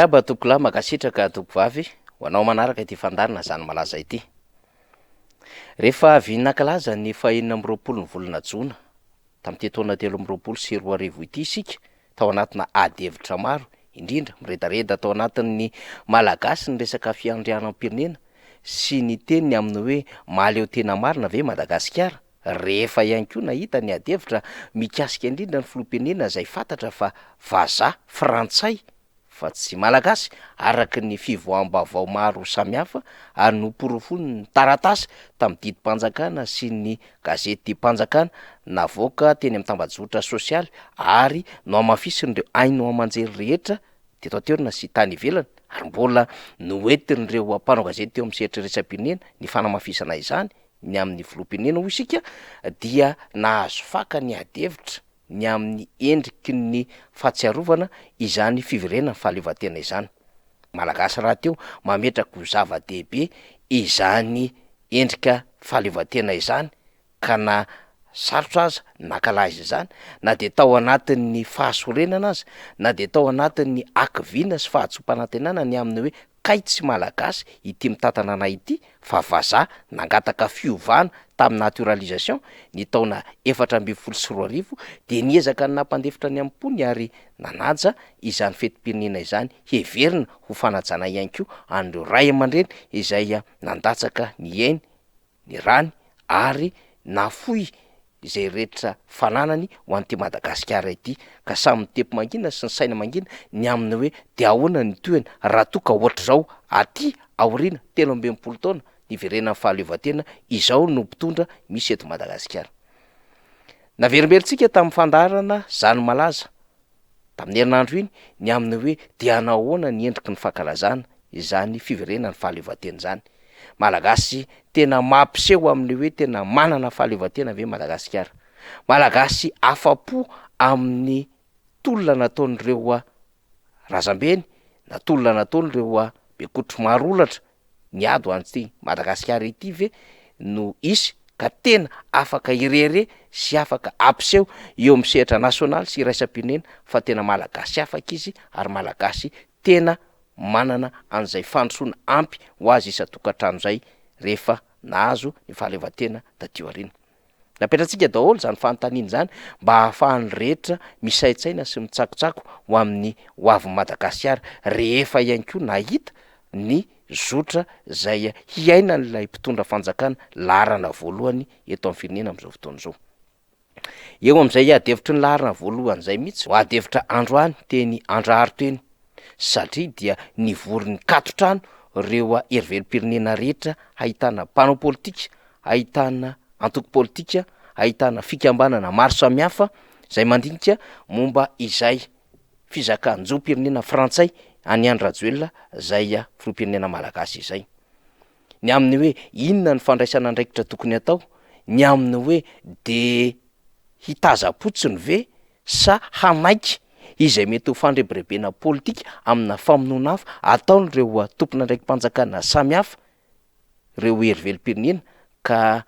Miarahaba tokola makasitraka tokovavy ho anao manaraka ity fandarina zany malaza ity. Rehefa avy nankalaza ny 2 volana Jona tamin'ity taona 2024 ity isika tao anatina ady hevitra maro indrindra miredareda tao anatin'ny malagasy ny resaka fiandrianam-pirenena sy ny teniny amin'ny hoe maleo tena marina ve Madagasikara. Rehefa ihany koa nahita ny ady hevitra mikasika indrindra ny filoham-pirenena izay fantatra fa vazaha frantsay fa tsy malagasy araky ny fivoaham-baovao maro samihafa ary noporofony ny taratasy tamin'ny didim-panjakana sy ny gazety Didim-panjakana navoaka teny amin'ny tambazotra sosialy ary no amafisin'ireo haino aman-jery rehetra teto an-toerana sy tany ivelany ary mbola noentin'ireo mpanao gazety teo amin'ny sehatry-resam-pirenena ny fanamafisana izany ny amin'ny filoham-pirenena ho isika dia nahazo faka ny ady hevitra ny amin'ny endriky ny fahatsiarovana izany fiverenana fahaleovantena izany. Malagasy raha teo mametraka ho zava-dehibe izany endrika fahaleovantena izany ka na sarotra aza nankalaza izany na de tao anatin'ny fahasorenana aza na de tao anatin'ny akiviana sy fahatsom-panantenana ny amin'ny hoe kaitsy malagasy ity mitantana anay ity fa vazaha nangataka fiovana tamin'ny naturalisation ny taona 2014 de niezaka ny nampandefitra ny ampony ary nanaja izany fetim-pirenena izany heverina ho fanajana ihany koa an'ireo ray aman-dreny izay nandatsaka ny ainy ny rany ary nafoy izay rehetra fananany ho an'ity Madagasikara ity ka samy tempo mangina sy ny saina mangina ny amin'ny hoe de ahoana ny toeny raha toa ka ohatra zao aty aoriana 13 taona ny verenan'ny fahaleovantena izao no mpitondra misy eto Madagasikara. Naverimberitsika tamin'ny fandarana zany malaza tamin'ny herinandro iny ny amin'ny hoe de anahoana ny endriky ny fankalazana izany fiverenan'ny fahaleovantena zany. Malagasy tena mampiseho amin'ny hoe tena manana fahaleovantena ve Madagasikara. Malagasy afapo amin'ny tolona nataon'ireo razambeny na tolona nataon'ireo bekotro marolatra ny ady ho an'ity Madagasikara ity ve no isy ka tena afaka irere sy afaka ampiseho eo amin'ny sehatra nasionaly sy iraisam-pirenena fa tena malagasy afaka izy ary malagasy tena manana an'izay fandrosoana ampy ho azy isa-tokantrano zay rehefa nahazo ny fahaleovantena taty aoriana. Napetratsika daholo zany fanontaniana zany mba ahafahan'ny rehetra misaintsaina sy mitsakotsako ho amin'ny hoavin'ny Madagasikara rehefa ihany koa nahita ny zotra zay hiaina n'ilay mpitondra fanjakana laharana voalohany eto amin'ny firenena amin'izao fotoana izao. Eo amin'izay ady hevitry ny laharana voalohany zay mihitsy ho ady hevitra androany teny Andraharo teny satria dia nivory ny katotrano ireo heriverim-pirenena rehetra ahitana mpanao politika, ahitana antoko politika, ahitana fikambanana maro samihafa izay mandinika momba izay fizakan-jom-pirenena frantsay any Andrajoelina zay filoham-pirenena malagasy izay. Ny amin'ny hoe inona ny fandraisana andraikitra tokony atao, ny amin'ny hoe de hitaza-potsiny ve sa hanaiky izay mety ho fandrebirebena politika amina famonoana hafa ataon'ireo tompona ndraiky mpanjakana samihafa ireo heriverim-pirenena ka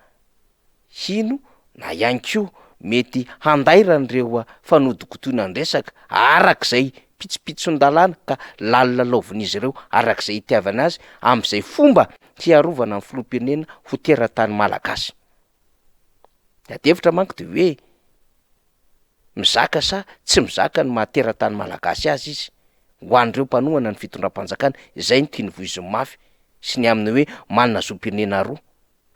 hino na ihany koa mety handairan'ireo fanodikotoana ny resaka arak'izay pitsopitson-dalàna ka lalalaovin'izy ireo arak'izay itiavana azy amin'izay fomba hiarovana amin'ny filoham-pirenena ho teratany malagasy. Ady hevitra manko de hoe mizaka sa tsy mizaka ny mahateratany malagasy azy izy ho an'ireo mpanohana ny fitondram-panjakana izay ny tiany voiziny mafy sy ny amin'ny hoe manana zom-pirenena roa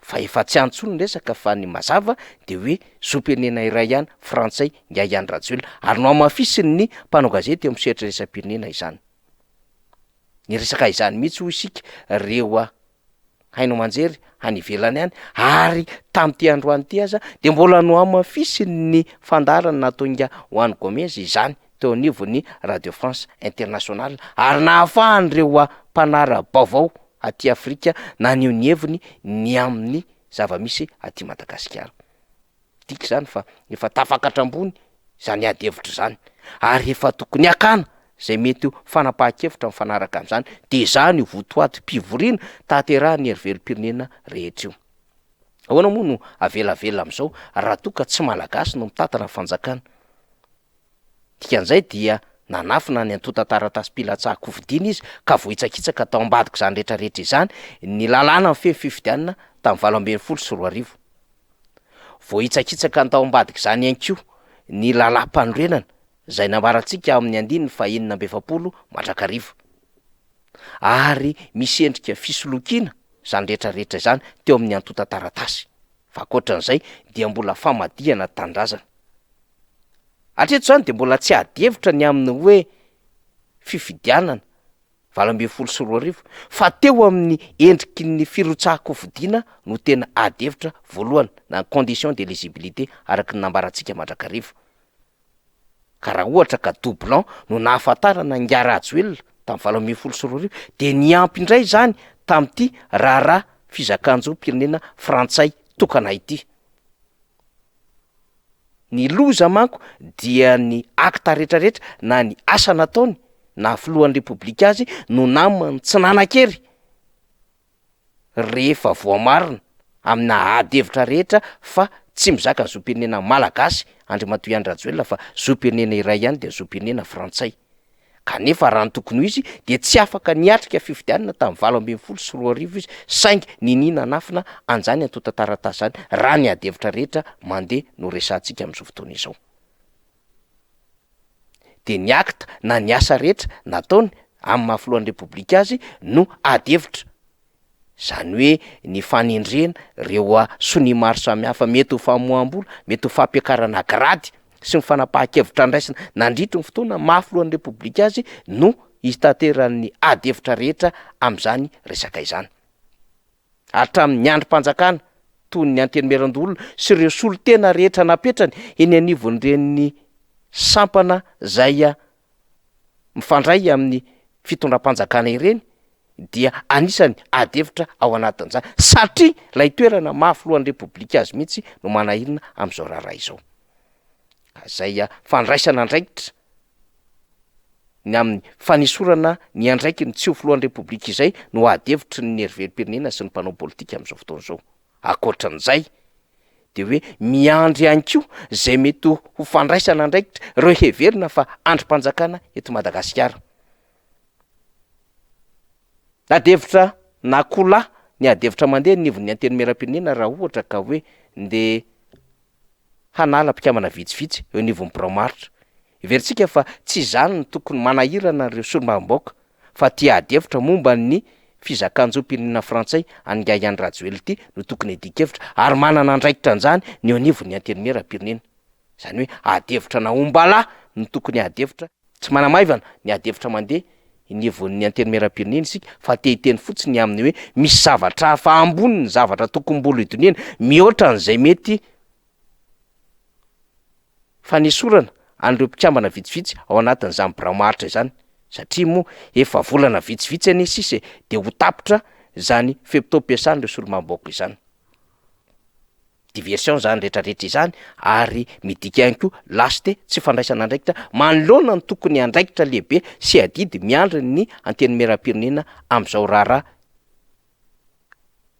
fa efa tsy antsony ny resaka fa ny mazava de hoe zom-pirenena iray ihany frantsay Yahya Andrajoelina ary no amafisiny ny mpanao gazety eo amin'ny sehatra resam-pirenena izany. Ny resaka izany mihitsy ho isika reo haino aman-jery any ivelany any ary tamin'ity androany ity aza de mbola no amafisiny ny fandarana nataonga ho an'ny Gomez izany teo anivon'ny Radio France Internationale ary nahafahan'ireo mpanara baovao aty Afrika naneho ny heviny ny amin'ny zava-misy aty Madagasikara. Tiky zany fa efa tafakatra ambony zany ady hevitra zany ary efa tokony akana zay mety ho fanapahan-kevitra mifanaraka amin'izany de zany votoaty mpivoriana taterahany heriverim-pirenena rehetra io. Ahoana moa no avelavela amin'izao raha toa ka tsy malagasy no mitantana fanjakana. Dikan'izay dia nanafina ny antota taratasy pilatsahako fidiana izy ka vohitsakitsaka tao ambadiko zany rehetrarehetra izany ny lalàna ny fefy fifidianana tamin'ny 2024 vohitsakitsaka tao ambadika zany ihany koa ny lalam-pandroenana zay nambarantsika amin'ny 2/20 mandrakariva ary misy endrika fisolokiana zany rehetrarehetra zany teo amin'ny antota taratasy fa ankoatran'izay dia mbola famadihana tandrazana hatreto zany de mbola tsy adevitra ny amin'ny hoe fifidianana 2024 fa teo amin'ny endriky ny firotsahako fidiana no tena adevitra voalohany na condition d'éligibilité araky ny nambarantsika mandrakariva ka raha ohatra ka doublon no nahafantarana ngarajoelona tamin'ny 2024 de niampy indray zany tamin'ity raharaha fizakan-jo-pirenena frantsay tokana ity ny loza manko dia ny akta rehetrarehetra na ny asa nataony na filohan'ny republika azy no namany tsy nanan-kery rehefa voamarina amina adevitra rehetra fa tsy mizaka ny zoam-pirenena malagasy Andriamatoa Andrajoelona fa zoam-pirenena iray ihany de zoam-pirenena frantsay kanefa raha ny tokony ho izy de tsy afaka niatrika fifidianana tamin'ny 2024 izy saingy ninina nafina anjany antota taratasy zany raha ny adevitra rehetra mandeha no resantsika amin'izao fotoana izao de ny akta na ny asa rehetra nataony amin'ny mahafilohan'ny republika azy no adevitra zany hoe ny fanendrena reo sony maro samihafa mety ho famoam-bola mety ho fampiakarana grady sy ny fanapahan-kevitra andraisana nandritry ny fotoana mahafilohan'ny republika azy no hitateran'ny adevitra rehetra am'izany resaka izany hatramin'ny androm-panjakana toy ny antenimeran-dolona sy ireo solotena rehetra napetrany eny anivon'ireny sampana zay mifandray amin'ny fitondram-panjakana ireny dia anisany adevitra ao anatin'izany satria lay toerana mahafilohan'ny republika azy mihitsy no manahirina am'izao raharaha izao zay fandraisana andraikitra ny amin'ny fanisorana ny andraiky ny tsy ho filohan'ny republika izay no adevitry ny heriveri-pirenena sy ny mpanao politika am'izao fotoana izao akoatran'izay de hoe miandry ihany koa zay mety ho fandraisana andraikitra reo heverina fa androm-panjakana eto Madagasikara adevitra na kola ny adevitra mandeha nivon'ny antenimeram-pirenena raha ohatra ka hoe nde hanala mpikamana vitsivitsy eo nivon'ny biraomaritra iverintsika fa tsy zany ny tokony manahirana reo solombavam-baoaka fa tia adevitra momba ny fizakan-jo-pirenena frantsay Angai Andrajoelona ity no tokony edikevitra ary manana andraikitra an'izany ny eo nivon'ny antenimeram-pirenena zany hoe adevitra naombala no tokony adevitra tsy manamaivana ny adevitra mandeha nivon'ny antenimeram-pirenena isika fa tehiteny fotsiny amin'ny hoe misy zavatra hafa ambony ny zavatra tokony-bolo idoniana mihoatra an'izay mety fanesorana an'ireo mpikambana vitsivitsy ao anatin'izany biraomaritra izany satria moa efa volana vitsivitsy ane sisy de ho tapitra zany fempotoam-piasan'ireo solomam-baoaka izany diversion zany rehetrarehetra izany ary midika ihany koa lasite tsy fandraisana andraikitra manoloana ny tokony andraikitra lehibe sy adidy miandry ny antenimeram-pirenena am'izao raharaha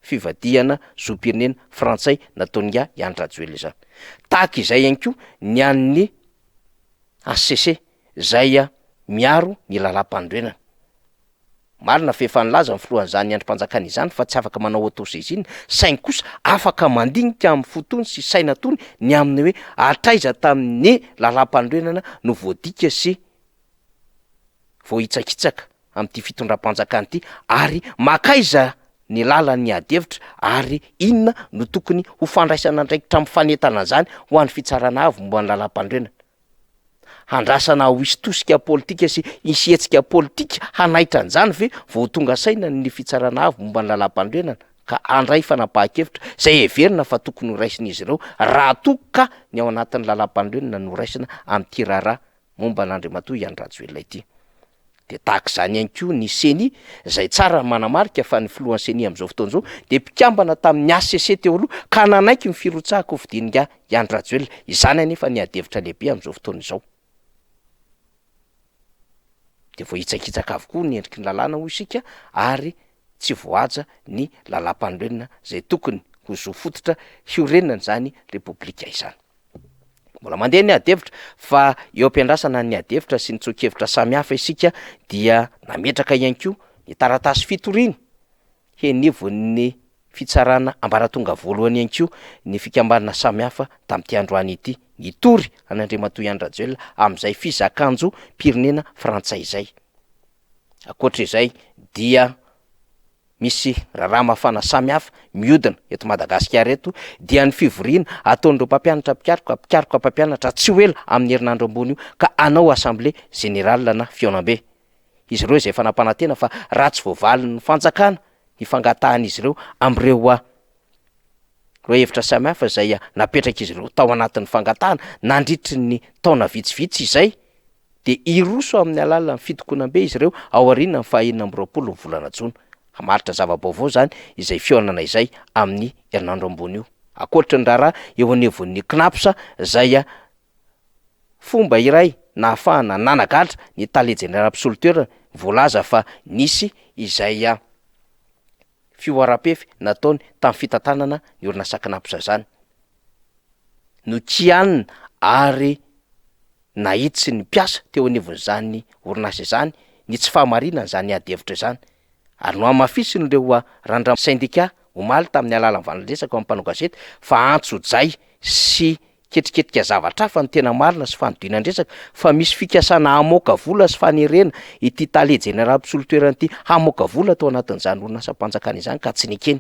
fivadihana zoam-pirenena frantsay nataon'ny Andrajoelona izany tahaka izay ihany koa ny an'ny ACC zay miaro ny lalam-pandroenana marina fefanylaza ny filohan'izany androm-panjakana izany fa tsy afaka manao autosaisine saingy kosa afaka mandinika amin'ny fotony sy saina tony ny amin'ny hoe atraiza tamin'ny lalam-pandroenana no voadika sy vohitsakitsaka amin'ity fitondram-panjakana ity ary makaiza ny lalan'ny adevitra ary inona no tokony ho fandraisana andraikitra amin'ny fanentana zany ho an'ny fitsarana avy momba ny lalam-pandroenana handrasana ho isy tosika politika sy isy hetsika politika hanaitra an'izany ve vao tonga saina ny fitsarana avy momba ny lalam-pandroenana ka andray fanapahan-kevitra zay heverina fa tokony ho raisin'izy ireo raha toka ny ao anatin'ny lalam-pandroenana no raisina amin'ity raharaha momba n'Andriamatoa Andrajoelona ity de tahaka izany ihany koa ny seni zay tsara manamarika fa ny filohan'ny seni am'izao fotoana izao de mpikambana tamin'ny ACC teo aloha ka nanaiky ny firotsahako hovidininga Andrajoelona izany anefa ny adevitra lehibe am'izao fotoana izao de vohitsakitsaka avokoa ny endriky ny lalàna ho isika ary tsy voaja ny lalam-pandroenana zay tokony ho zo fototra hiorenana zany republika izany mbola mandeha ny adevitra fa eo am-piandrasana ny adevitra sy ny tsoakevitra samihafa isika dia nametraka ihany koa ny taratasy fitoriany henivon'ny fitsarana ambaratonga voalohany ihany koa ny fikambanana samihafa tamin'ity androany ity nitory an'Andriamatoa Ihany Rajoelina amin'izay fizakanjo pirenena frantsay izay. Ankoatr'izay dia misy raharaha mafana samihafa mihodina eto Madagasikara eto dia ny fivoriana ataon'ireo mpampianatra mpikaroka mpampianatra tsy ho ela amin'ny herinandro ambony io ka anao assemblée générale na fihaonam-be. Izy ireo izay fanampanantena fa ratsy voavalin'ny fanjakana ny fangatahan'izy ireo am'ireo hevitra samihafa izay napetraka izy ireo tao anatin'ny fangatahana nandritry ny taona vitsivitsy izay de iroso amin'ny alalan'ny fitokonam-be izy ireo ao aoriana ny 2020 ny volana Jona. Hamaritra zava-baovao zany izay fihaonana izay amin'ny herinandro ambony io. Ankoatra ny raharaha eo anivon'ny KNAPS izay fomba iray na ahafahana nanagatra ny tale général-absoluteur voalaza fa nisy izay fioaram-pefy nataony tamin'ny fitantanana ny orinasa KNAPS zany. Nokianina ary nahitsy ny mpiasa teo anivon'izany orinasa izany ny tsy fahamarinana zany adevitra izany. Ary no amafisiny ireo randra syndicat omaly tamin'ny alalan'ny vanondresaka ao am'mpanao gazety fa antso-jay sy ketriketrika zavatra hafa ny tena marina sy fanodinandresaka fa misy fikasana hamoaka vola sy fanerena ity tale général-absoluteur ity hamoaka vola tao anatin'izany orinasam-panjakana izany ka tsy nikeny.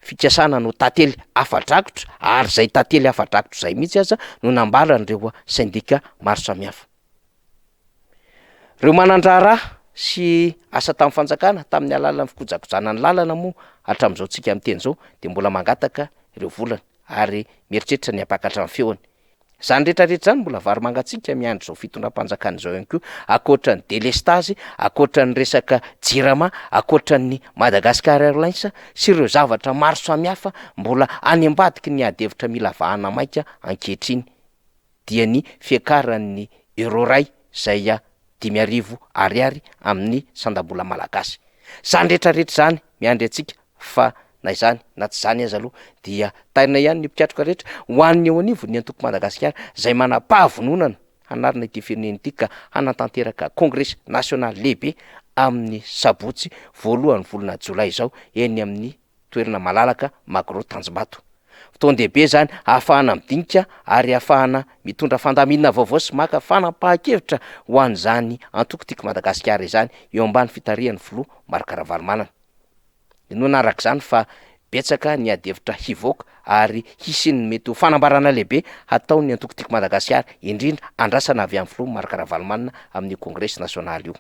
Fikasana no tantely afa-drakotra ary zay tantely afa-drakotra zay mihitsy aza no nambaran'ireo syndicat maro samihafa. Reo manandraraha sy asa tamin'ny fanjakana tamin'ny alalan'ny fikojakojana ny lalana moa hatramin'izao tsika amin'ny teny zao de mbola mangataka ireo volana ary mieritreritra ny apakatra amin'ny feony. Zany rehetrarehetra zany mbola vary mangatsika miandry zao fitondram-panjakana zao ihany koa, akoatra ny délestage, akoatra ny resaka jirama, akoatra ny Madagascar Airlines sy ireo zavatra maro samihafa mbola any ambadiky ny adevitra mila vahana maika ankehitriny dia ny fiakaran'ny euro ray zay 5,000 ariary amin'ny sandam-bola malagasy. Zany rehetrarehetra zany miandry atsika fa na izany na tsy zany aza aloha dia tarina ihany ny mpiatroka rehetra ho an'ny eo anivon'ny antoko Madagasikara zay manam-pahavononana hanarina ity firenena ity ka hanatanteraka congrès national lehibe amin'ny sabotsy voalohan'ny volana jolay zao eny amin'ny toerana malalaka Magro Tanjombato. Fotoan-dehibe zany ahafahana midinika ary ahafahana mitondra fandaminana vaovao sy maka fanapahan-kevitra ho an'izany antoko tiako Madagasikara izany eo ambany fitarihan'ny filoha Marc Ravalomanana. No narak'izany fa betsaka ny adevitra hivoaka ary hisiny mety ho fanambarana lehibe hataony antoko tiako Madagasikara indrindra andrasana avy amin'ny filoha Marc Ravalomanana amin'ny congrès national io.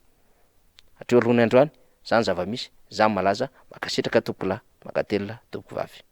Hatreo alohany androany zany zava-misy zany malaza makasitraka tompolahy makatelina tompoko vavy.